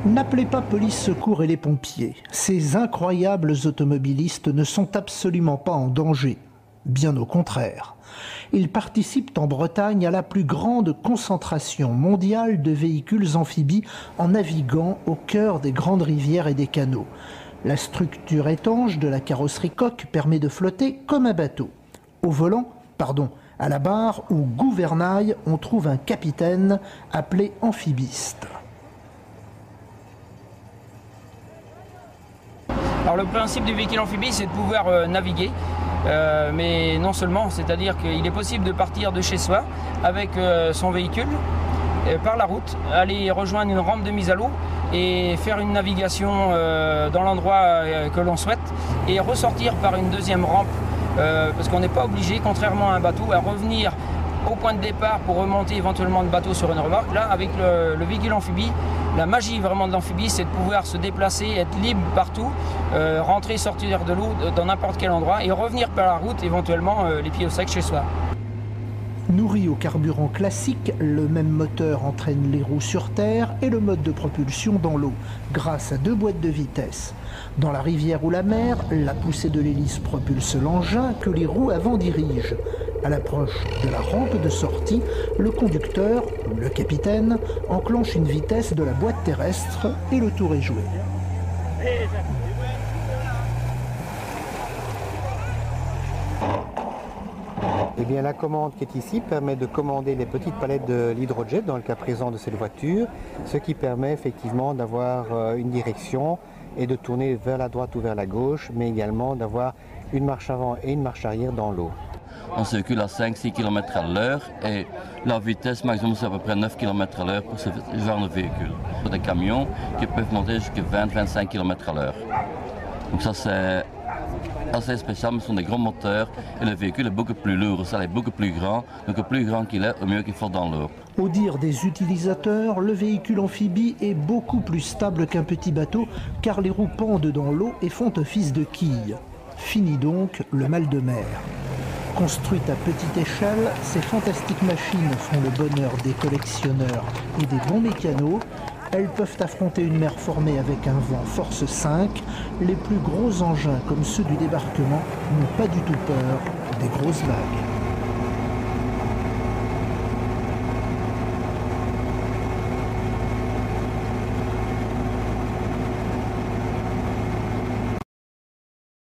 N'appelez pas police, secours et les pompiers. Ces incroyables automobilistes ne sont absolument pas en danger. Bien au contraire. Ils participent en Bretagne à la plus grande concentration mondiale de véhicules amphibies en naviguant au cœur des grandes rivières et des canaux. La structure étanche de la carrosserie coque permet de flotter comme un bateau. À la barre ou gouvernail, on trouve un capitaine appelé amphibiste. Alors le principe du véhicule amphibie, c'est de pouvoir naviguer, mais non seulement, c'est-à-dire qu'il est possible de partir de chez soi avec son véhicule par la route, aller rejoindre une rampe de mise à l'eau et faire une navigation dans l'endroit que l'on souhaite et ressortir par une deuxième rampe, parce qu'on n'est pas obligé, contrairement à un bateau, à revenir au point de départ pour remonter éventuellement le bateau sur une remorque. Là, avec le véhicule amphibie, la magie vraiment de l'amphibie, c'est de pouvoir se déplacer, être libre partout, rentrer, sortir de l'eau dans n'importe quel endroit et revenir par la route, éventuellement les pieds au sec chez soi. Nourri au carburant classique, le même moteur entraîne les roues sur terre et le mode de propulsion dans l'eau, grâce à 2 boîtes de vitesse. Dans la rivière ou la mer, la poussée de l'hélice propulse l'engin que les roues avant dirigent. À l'approche de la rampe de sortie, le conducteur, ou le capitaine, enclenche une vitesse de la boîte terrestre et le tour est joué. Eh bien, la commande qui est ici permet de commander les petites palettes de l'hydrojet, dans le cas présent de cette voiture, ce qui permet effectivement d'avoir une direction et de tourner vers la droite ou vers la gauche, mais également d'avoir une marche avant et une marche arrière dans l'eau. On circule à 5-6 km à l'heure et la vitesse maximum c'est à peu près 9 km à l'heure pour ce genre de véhicule. Des camions qui peuvent monter jusqu'à 20-25 km à l'heure. Donc ça c'est assez spécial, mais ce sont des grands moteurs et le véhicule est beaucoup plus lourd, ça est beaucoup plus grand. Donc au plus grand qu'il est, au mieux qu'il flotte dans l'eau. Au dire des utilisateurs, le véhicule amphibie est beaucoup plus stable qu'un petit bateau car les roues pendent dans l'eau et font office de quilles. Fini donc le mal de mer. Construites à petite échelle, ces fantastiques machines font le bonheur des collectionneurs et des bons mécanos. Elles peuvent affronter une mer formée avec un vent force 5. Les plus gros engins comme ceux du débarquement n'ont pas du tout peur des grosses vagues.